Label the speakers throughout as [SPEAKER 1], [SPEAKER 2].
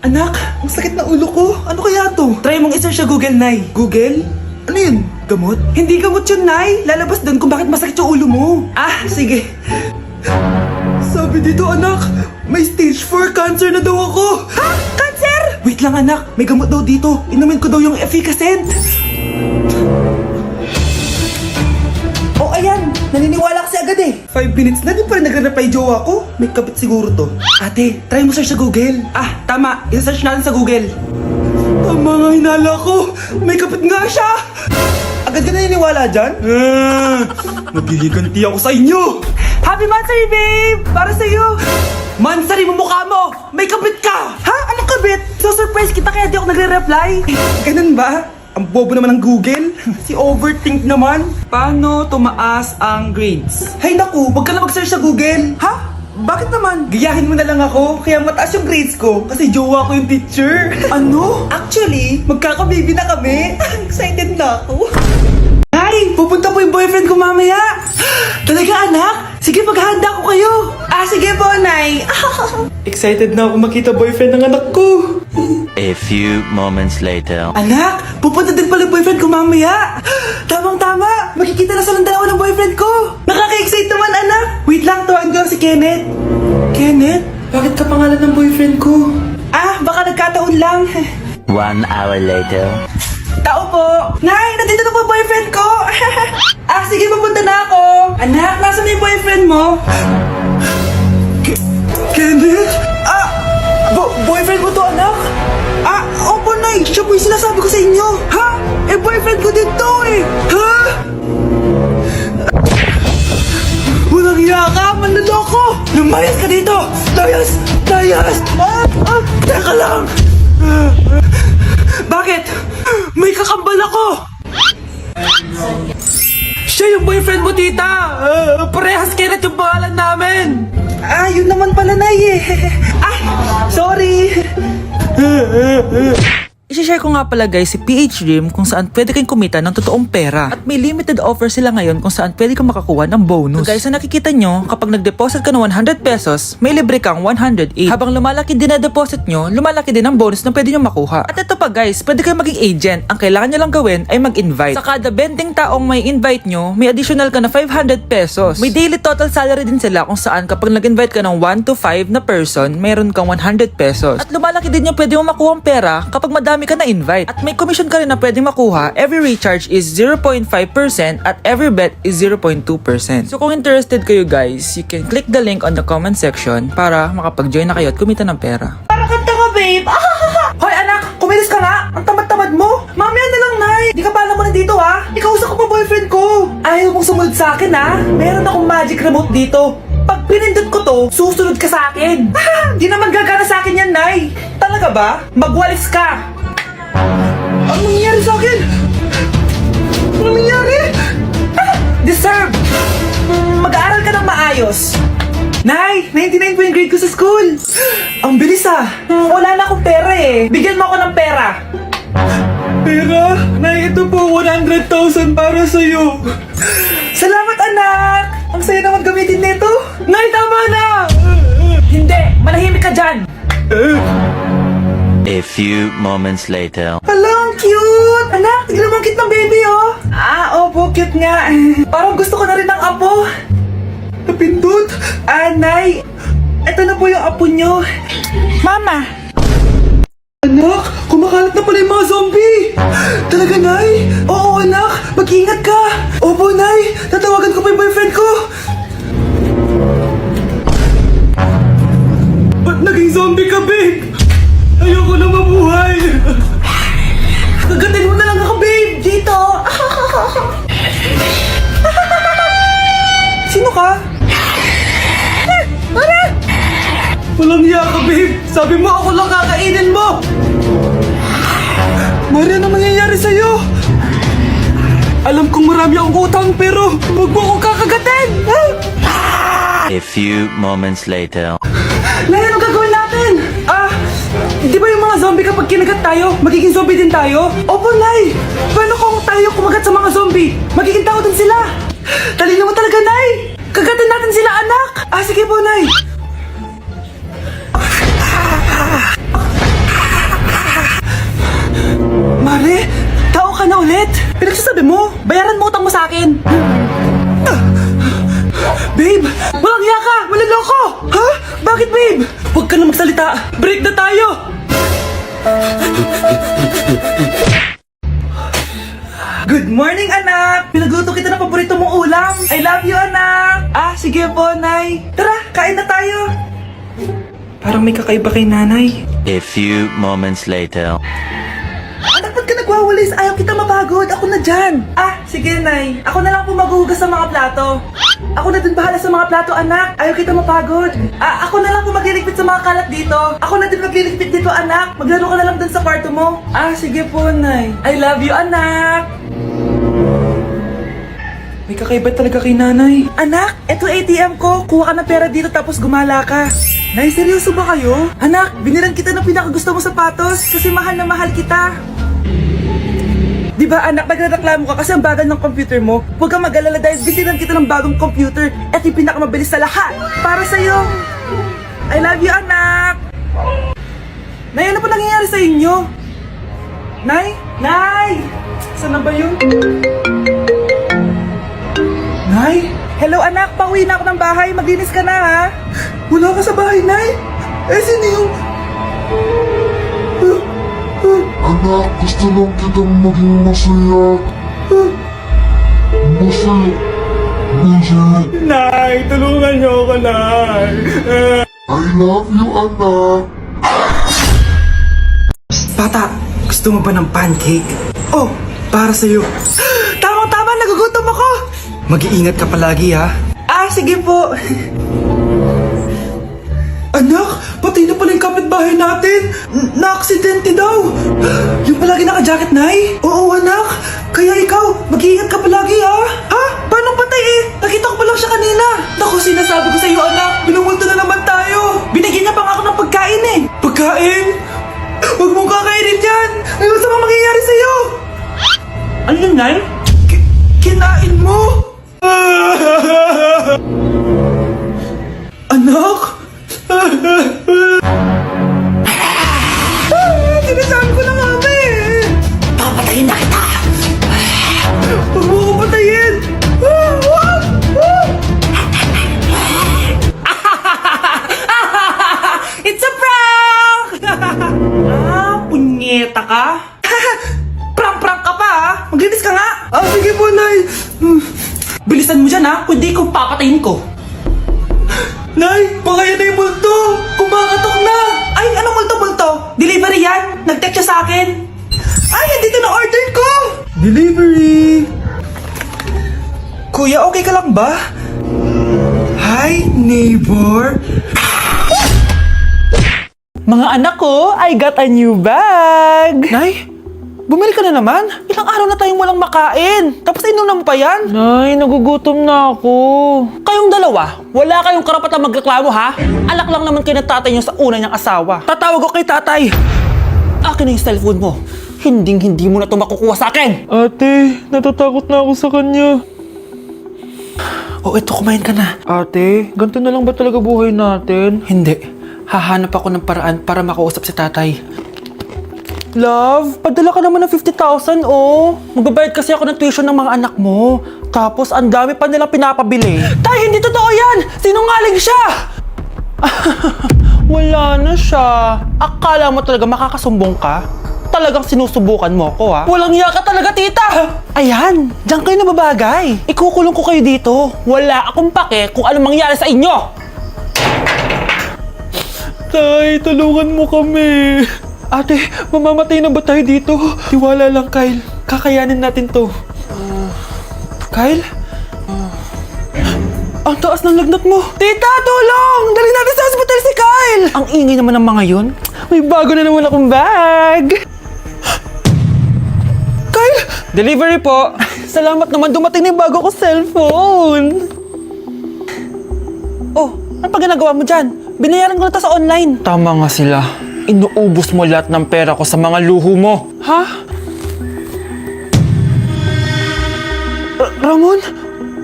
[SPEAKER 1] Anak, ang sakit na ulo ko. Ano kaya to? Try mong isa siya Google, Nay. Google? Ano yun? Gamot? Hindi gamot yun, Nay. Lalabas doon kung bakit masakit yung ulo mo. Ah, sige. Sabi dito, anak, may stage 4 cancer na daw ako. Ha? Cancer? Wait lang, anak. May gamot daw dito. Inumin ko daw yung efficacent. Oh, ayan. Naniniwala kasi agad eh. 5 minutes na, di pa rin nagre-reply jowa ko. May kapit siguro to. Ate, try mo search sa Google. Ah, tama. I-search natin sa Google. Tama nga hinala ko. May kapit nga siya. Agad ka naniniwala dyan? Maghiliganti ako sa inyo. Happy Mansari, babe! Para sa'yo. Mansari mo mukha mo. May kapit ka. Ha? Anong kabit? So surprise kita kaya di ako nagre-reply. Ganun ba? Ang bobo naman ng Google. Si overthink naman. Paano tumaas ang grades? Hay naku, wag ka na mag-search sa Google. Ha? Bakit naman? Gayahin mo na lang ako, kaya mataas yung grades ko. Kasi jowa ko yung teacher. Ano? Actually, magkaka-baby na kami. Excited na ako. Nay, pupunta po yung boyfriend ko mamaya. Talaga anak? Sige, maghahanda ko kayo. Ah, sige po, Nay. Excited na ako makita boyfriend ng anak ko.
[SPEAKER 2] A few moments later.
[SPEAKER 1] Anak, pupunta din pala yung boyfriend ko mamaya. Tamang-tama, makikita na sa dalawa ng boyfriend ko. Nakaka-excite naman, anak. Wait lang, tawagin ko lang si Kenneth. Kenneth? Bakit ka pangalan ng boyfriend ko? Ah, baka nagkataon lang.
[SPEAKER 2] 1 hour later.
[SPEAKER 1] Tao po. Nay, nandito na po yung boyfriend ko. Ah, sige, pupunta na ako. Anak, nasa na yung boyfriend mo? Kenneth? Ah, boyfriend mo to, anak? Ah, opo, Nay. Siya po yung sinasabi ko sa inyo. Ha? Eh, boyfriend ko din to eh. Ha? Walang hiya ka, manloloko. Lumayas ka dito. Layas! Layas! Teka lang. Bakit? May kakambal ako. Siya yung boyfriend mo, tita. Parehas Kenneth yung pangalan namin. Ah, yun naman pala, Nay eh. Ay, sorry. I-share ko nga pala guys si PH Dream kung saan pwede kayong kumita ng totoong pera. At may limited offer sila ngayon kung saan pwede kang makakuha ng bonus. So guys, na nakikita nyo, kapag nag-deposit ka ng 100 pesos, may libre kang 108. Habang lumalaki din na deposit nyo, lumalaki din ang bonus na pwede nyo makuha. At ito pa guys, pwede kayong maging agent. Ang kailangan nyo lang gawin ay mag-invite. Sa kada 20 taong may invite nyo, may additional ka na 500 pesos. May daily total salary din sila kung saan kapag nag-invite ka ng 1 to 5 na person, mayroon kang 100 pesos. At lumalaki din yung pwede mo makuha ang pera kapag madami ka na invite. At may commission ka rin na pwedeng makuha. Every recharge is 0.5% at every bet is 0.2%. So kung interested kayo guys, you can click the link on the comment section para makapag-join na kayo at kumita ng pera. Parang kanta ka, babe! Hoy anak, kumilos ka nga! Ang tamad-tamad mo! Mamaya na lang, Nay! Di ka pa alam mo na dito ha? Ikausap ko pa boyfriend ko! Ayaw mong sumunod sa akin ha? Meron akong magic remote dito. Pag pinindot ko to, susunod ka sa akin. Di naman gagana sa akin yan, Nay. Talaga ba? Magwalis ka. Ano nangyari sa akin? Ano nangyari? Deserve. Mag-aaral ka ng maayos. Nay, 99 po yung grade ko sa school. Ang bilis ah. Wala na akong pera eh. Bigyan mo ako ng pera. Pera? Nay, ito po 100,000 para sa'yo. Salamat anak. Ang saya naman gamitin nito. Nay, tama na. Hindi, manahimik ka dyan.
[SPEAKER 2] A few moments later.
[SPEAKER 1] Hala, ang cute! Anak, tignan mo ang cute ng baby, oh! Ah, opo, cute nga. Parang gusto ko na rin ng apo. Napindot! Ah, Nay, eto na po yung apo nyo. Mama! Anak, kumakalat na pala yung mga zombie! Talaga, Nay? Oo, anak, mag-ingat ka! Opo, Nay, tatawagan ko pa yung boyfriend ko! Ba't naging zombie ka, babe? Ayoko na mabuhay! Kagatin mo na lang ako, babe! Dito! Sino ka? Walang hiya ka, babe! Sabi mo ako lang kakainin mo! Maria, ano mangyayari sa'yo? Alam kong marami akong utang pero huwag mo akong kakagatin!
[SPEAKER 2] A few moments later.
[SPEAKER 1] Nay, anong gagawin natin? Di ba yung mga zombie kapag kinagat tayo, magiging zombie din tayo? Opo, Nay! Paano kung tayo kumagat sa mga zombie? Magiging tao din sila! Talino mo talaga, Nay! Kagatin natin sila, anak! Sige po, Nay! mo sa akin? Babe! Walang hiya ka! Maloloko! Ha? Bakit, babe? Huwag ka na magsalita! Break na tayo! Good morning, anak! Pinagluto kita ng paborito mong ulam! I love you, anak! Sige po, Nay! Tara, kain na tayo! Parang may kakaiba kay nanay.
[SPEAKER 2] A few moments later.
[SPEAKER 1] Anak, ba't ka nagwawalis? Ayaw kita mapagod. Ako na dyan. Sige, Nay. Ako na lang po maghuhugas sa mga plato. Ako na din bahala sa mga plato, anak. Ayaw kita mapagod. Ako na lang po magliligpit sa mga kalat dito. Ako na din magliligpit dito, anak. Maglaro ka na lang dun sa kwarto mo. Sige po, Nay. I love you, anak. May kakaiba talaga kay nanay. Anak, eto ATM ko. Kuha ka ng pera dito tapos gumala ka. Nay, seryoso ba kayo? Anak, binilan kita ng pinakagusto mo sapatos kasi mahal na mahal kita. Di ba anak, nagreklamo ka kasi ang bagal ng computer mo? Huwag kang mag-alala dahil binilan kita ng bagong computer at yung pinakamabilis sa lahat. Para sa'yo. I love you, anak. Nay, ano pa nangyayari sa inyo? Nay? Nay! Saan na ba yun? Nay? Hello anak, pauwi na ako ng bahay. Maglinis ka na ha? Wala ka sa bahay, Nay? Sino yung...
[SPEAKER 3] Anak, gusto lang kitang maging masaya. Masaya.
[SPEAKER 1] Nay, tulungan niyo ako, Nay.
[SPEAKER 3] I love you, anak.
[SPEAKER 1] Bata, gusto mo ba ng pancake? Oh, para sa'yo. Tama-tama, nagugutom ako. Mag-iingat ka palagi, ha? Sige po. Anak, patay na pala yung kapitbahay natin. Na-aksidente daw. Yung palagi naka-jacket, Nay? Oo, anak. Kaya ikaw, mag-iingat ka palagi, ha? Paano patay eh? Nakita ko pa lang siya kanina. Naku, sinasabi ko sa iyo, anak. Binumulto na naman tayo. Binigyan niya pa nga ako ng pagkain eh. Pagkain? Huwag mong kakainin yan. Ano sa mga mangyayari sa'yo? Ano yun, Nay? Kinain mo? Anak? Sinasabi ko na nga eh. Papatayin na kita. Huwag mo ko patayin. It's a prank! Punyeta ka? Prank-prank ka pa ha? Maglinis ka nga. Sige po, Nay. Bilisan mo dyan ha, kundi kung papatayin ko. Nay, pakaya na yung multo! Kumakatok na! Ay, anong multo-multo? Delivery yan! Nag-text siya sa akin! Ay, nandito na order ko! Delivery! Kuya, okay ka lang ba? Hi, neighbor! Mga anak ko, I got a new bag! Nay, bumili ka na naman? Ilang araw na tayong walang makain. Tapos inunan mo pa yan? Nay, nagugutom na ako. Kayong dalawa, wala kayong karapatang magreklamo ha? Alak lang naman kayo ng tatay niyo sa una niyang asawa. Tatawag ko kay tatay. Akin na yung cellphone mo. Hindi mo na ito makukuha sa akin.
[SPEAKER 4] Ate, natatakot na ako sa kanya.
[SPEAKER 1] Eto, kumain ka na.
[SPEAKER 4] Ate, ganito na lang ba talaga buhay natin?
[SPEAKER 1] Hindi. Hahanap ako ng paraan para makausap si tatay.
[SPEAKER 4] Love, padala ka naman ng 50,000, oh.
[SPEAKER 1] Magbabayad kasi ako ng tuition ng mga anak mo. Tapos, ang dami pa nilang pinapabili. Tay, hindi totoo yan! Sinungaling siya!
[SPEAKER 4] Wala na siya.
[SPEAKER 1] Akala mo talaga makakasumbong ka? Talagang sinusubukan mo ko, ha? Walang iya ka talaga, tita! Ayan, diyan kayo nababagay. Ikukulong ko kayo dito. Wala akong pake kung anong mangyari sa inyo.
[SPEAKER 4] Tay, tulungan mo kami. Ate, mamamatay na ba tayo dito? Tiwala lang, Kyle. Kakayanin natin to.
[SPEAKER 1] Kyle? Ang taas ng lagnat mo. Tita, tulong! Dali natin sa hospital si Kyle! Ang ingay naman ng mga yun. May bago na naman akong bag. Kyle! Delivery po. Salamat naman, dumating na yung bago ko cellphone. Ano pa ginagawa mo dyan? Binayaran ko na to sa online.
[SPEAKER 4] Tama nga sila. Inuubos mo lahat ng pera ko sa mga luho mo.
[SPEAKER 1] Ha? Ramon?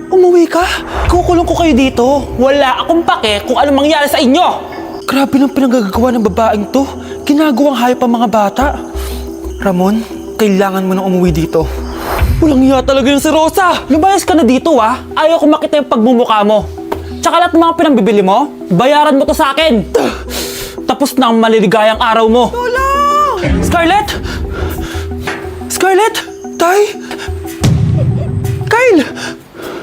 [SPEAKER 1] Umuwi ka? Kukulong ko kayo dito. Wala akong pake kung anong mangyari sa inyo. Grabe ng pinagagawa ng babaeng to. Ginagawang hayop ang mga bata. Ramon, kailangan mo nang umuwi dito.
[SPEAKER 4] Walang hiya talaga yung si Rosa!
[SPEAKER 5] Lumayas ka na dito ah. Ayaw ko makita yung pagmumukha mo. Tsaka lahat ng mga pinambibili mo, bayaran mo to sa akin. Tapos na ang maliligayang araw mo. Scarlett! Scarlett!
[SPEAKER 4] Tay! Kyle!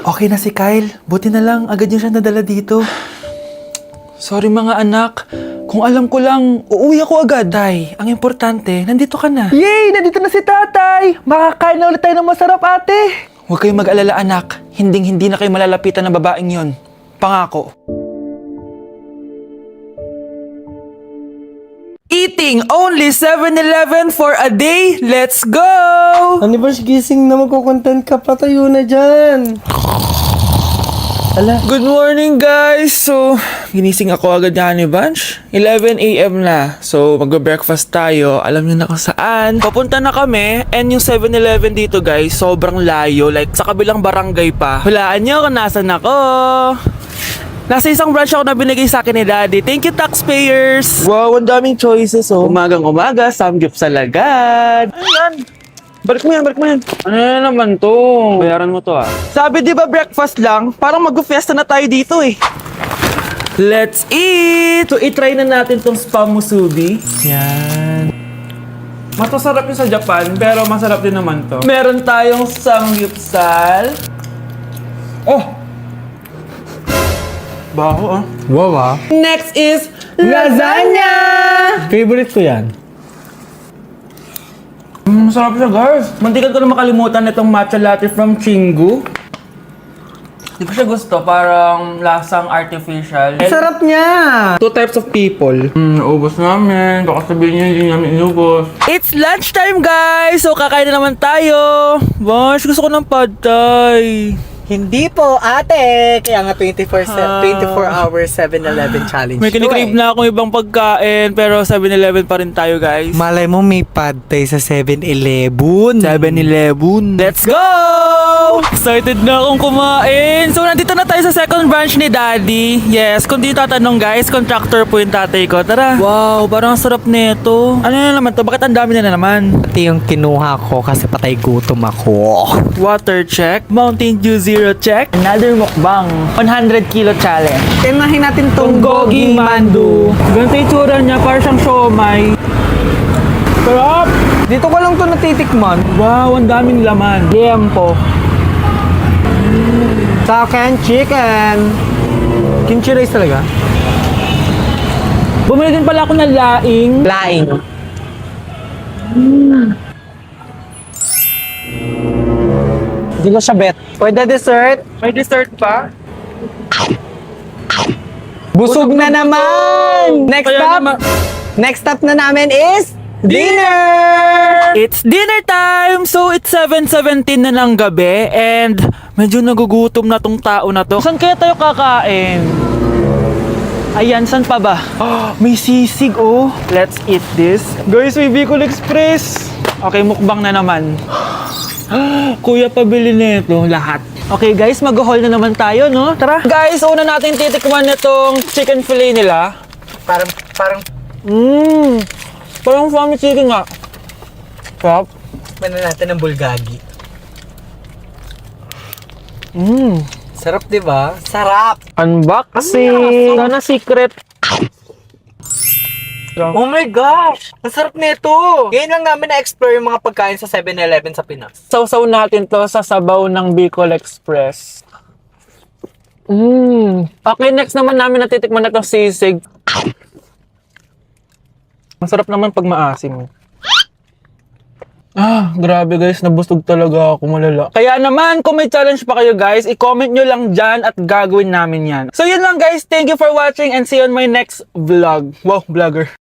[SPEAKER 4] Okay na si Kyle. Buti na lang, agad niya siya nadala dito. Sorry mga anak. Kung alam ko lang, uuwi ako agad. Tay, ang importante, nandito ka na. Yay! Nandito na si tatay! Makakain na ulit tayo ng masarap, ate! Huwag kayong mag-alala, anak. Hinding-hindi na kayo malalapitan ng babaeng yon. Pangako. Eating only 7-Eleven for a day. Let's go!
[SPEAKER 6] Ano ba gising na magkukontent ka? Patayo na dyan.
[SPEAKER 4] Good morning, guys! So, ginising ako agad ni Honey Bunch. 11 a.m. na. So, magbe-breakfast tayo. Alam niyo na kung saan. Papunta na kami. And yung 7-Eleven dito, guys, sobrang layo. Like, sa kabilang barangay pa. Hulaan niyo kung nasan ako. Nasa isang branch ako na binigay sa akin ni Daddy. Thank you, taxpayers! Wow, ang daming choices, oh. Umagang-umaga, samgyup sa lagad. Ano yan? Balik mo yan. Ano na naman to? Bayaran mo to ah. Sabi di ba breakfast lang? Parang mag-fiesta na tayo dito eh. Let's eat! So, itry na natin tong spam musubi. Yan. Mas masarap yung sa Japan, pero masarap din naman to. Meron tayong samgyupsal. Oh! Baho ah.
[SPEAKER 6] Wow ah.
[SPEAKER 4] Next is lasagna!
[SPEAKER 6] Favorite ko yan.
[SPEAKER 4] Masarap siya, guys. Mantikan ko na makalimutan itong matcha latte from Chingu. Di ko siya gusto. Parang lasang artificial.
[SPEAKER 6] Sarap niya!
[SPEAKER 4] Two types of people. Naubos namin. Baka sabihin niyo hindi namin inubos. It's lunchtime, guys! So, kakain na naman tayo. Bosh, gusto ko ng pad thai.
[SPEAKER 6] Hindi po, ate! Kaya nga 24 hours 7-Eleven challenge.
[SPEAKER 4] May kinikrave na akong ibang pagkain, pero 7-Eleven pa rin tayo, guys.
[SPEAKER 6] Malay mo may pad thai sa 7-Eleven.
[SPEAKER 4] 7-Eleven. Let's go! Excited na akong kumain. So, nandito na tayo sa second branch ni Daddy. Yes, kung di tatanong guys, contractor po yung tatay ko. Tara. Wow, parang ang sarap nito. Ano na naman to? Bakit ang dami na naman?
[SPEAKER 6] Ito yung kinuha ko kasi patay gutom ako.
[SPEAKER 4] Water check. Mountain Dew Zero check. Another mukbang. 100 kilo challenge.
[SPEAKER 6] Tinahin natin tong
[SPEAKER 4] Goging mandu. Ganito yung tsura niya, parang siyang siomay. Sarap!
[SPEAKER 6] Dito ko lang to natitikman.
[SPEAKER 4] Wow, ang daming laman. Liempo.
[SPEAKER 6] Sa akin, chicken. Kimchi rice talaga?
[SPEAKER 4] Bumili din pala ako ng laing.
[SPEAKER 6] Laing. Hindi ko siya bet. Pwede dessert?
[SPEAKER 4] May dessert pa?
[SPEAKER 6] Busog na naman! Next
[SPEAKER 4] Kaya
[SPEAKER 6] stop!
[SPEAKER 4] naman-
[SPEAKER 6] Next stop na namin is dinner!
[SPEAKER 4] It's dinner time! So, it's 7:17 na ng gabi and medyo nagugutom na tong tao na to. Saan kaya tayo kakain? Ayan, saan pa ba? May sisig, oh. Let's eat this. Guys, may Bicol Express. Okay, mukbang na naman. Kuya, pabili nito lahat. Okay guys, mag-haul na naman tayo, no? Tara. Guys, una natin titikman nitong chicken fillet nila.
[SPEAKER 6] Parang
[SPEAKER 4] Parang family chicken nga. Sarap.
[SPEAKER 6] Tikman na natin ng bulgagi. Sarap, di ba? Sarap!
[SPEAKER 4] Unboxing! Sana secret.
[SPEAKER 6] Oh my gosh! Ang sarap nito! Ngayon lang namin na-explore yung mga pagkain sa 7-Eleven sa Pinas.
[SPEAKER 4] Sausaw natin to sa sabaw ng Bicol Express. Okay, next naman namin natitikman na itong sisig. Masarap naman pag maasim. Grabe guys, nabusog talaga ako, malala. Kaya naman, kung may challenge pa kayo guys, i-comment nyo lang dyan at gagawin namin yan. So yun lang guys, thank you for watching and see you on my next vlog. Wow, vlogger.